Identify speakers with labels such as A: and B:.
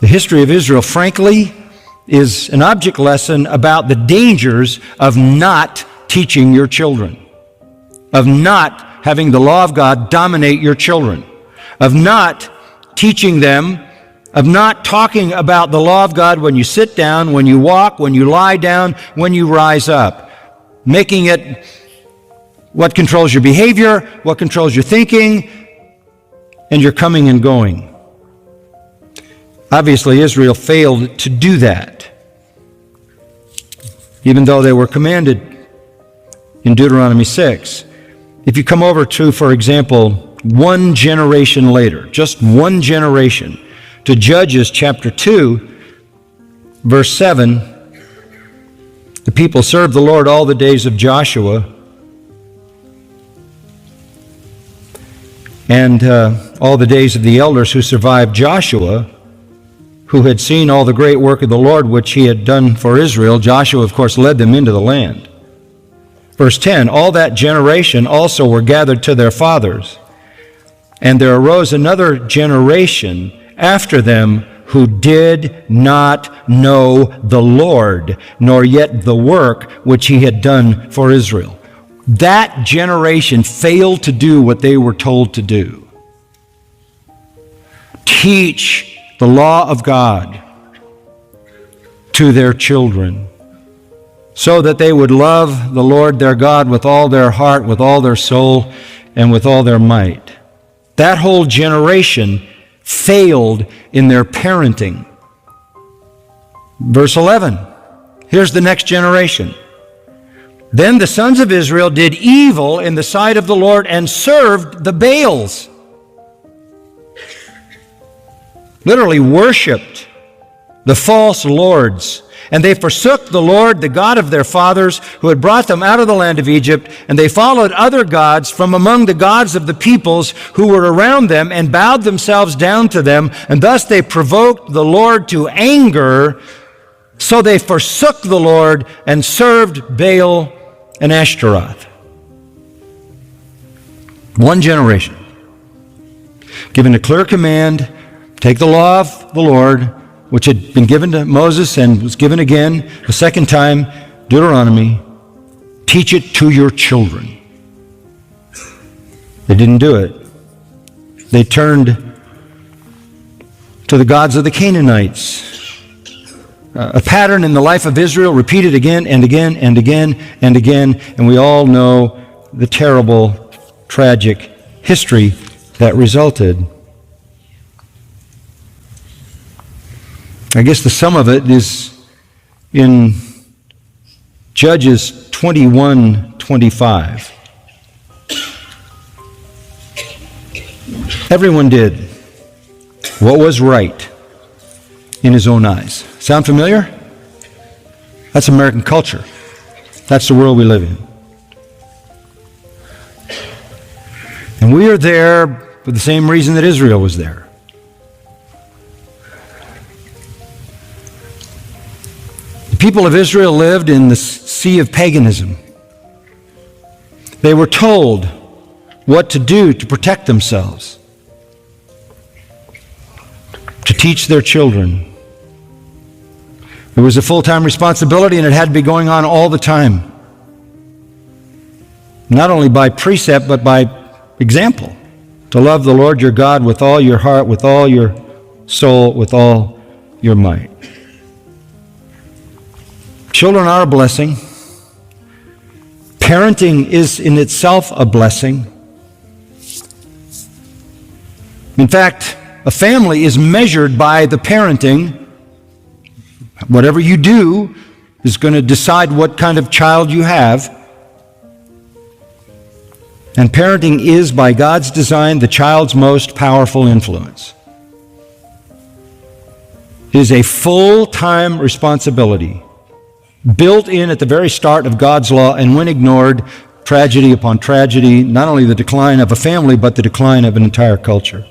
A: The history of Israel, frankly, is an object lesson about the dangers of not teaching your children, of not having the law of God dominate your children, of not teaching them, of not talking about the law of God when you sit down, when you walk, when you lie down, when you rise up, making it what controls your behavior, what controls your thinking, and your coming and going. Obviously, Israel failed to do that, even though they were commanded in Deuteronomy 6. If you come over to, for example, one generation later, just one generation, to Judges chapter 2, verse 7, the people served the Lord all the days of Joshua and all the days of the elders who survived Joshua, who had seen all the great work of the Lord which he had done for Israel. Joshua, of course, led them into the land. Verse 10, all that generation also were gathered to their fathers, and there arose another generation after them who did not know the Lord, nor yet the work which he had done for Israel. That generation failed to do what they were told to do. Teach the law of God to their children, so that they would love the Lord their God with all their heart, with all their soul, and with all their might. That whole generation failed in their parenting. Verse 11, here's the next generation. Then the sons of Israel did evil in the sight of the Lord and served the Baals. Literally worshipped the false lords. And they forsook the Lord, the God of their fathers, who had brought them out of the land of Egypt, and they followed other gods from among the gods of the peoples who were around them, and bowed themselves down to them, and thus they provoked the Lord to anger. So they forsook the Lord and served Baal and Ashtaroth. One generation, given a clear command, take the law of the Lord, which had been given to Moses and was given again a second time, Deuteronomy, teach it to your children. They didn't do it. They turned to the gods of the Canaanites. A pattern in the life of Israel, repeated again and again and again and again, and we all know the terrible, tragic history that resulted. I guess the sum of it is in Judges 21:25. Everyone did what was right in his own eyes. Sound familiar? That's American culture. That's the world we live in. And we are there for the same reason that Israel was there. The people of Israel lived in the sea of paganism. They were told what to do to protect themselves, to teach their children. It was a full-time responsibility, and it had to be going on all the time. Not only by precept, but by example. To love the Lord your God with all your heart, with all your soul, with all your might. Children are a blessing. Parenting is in itself a blessing. In fact, a family is measured by the parenting. Whatever you do is going to decide what kind of child you have. And parenting is, by God's design, the child's most powerful influence. It is a full-time responsibility, built in at the very start of God's law, and when ignored, tragedy upon tragedy, not only the decline of a family, but the decline of an entire culture.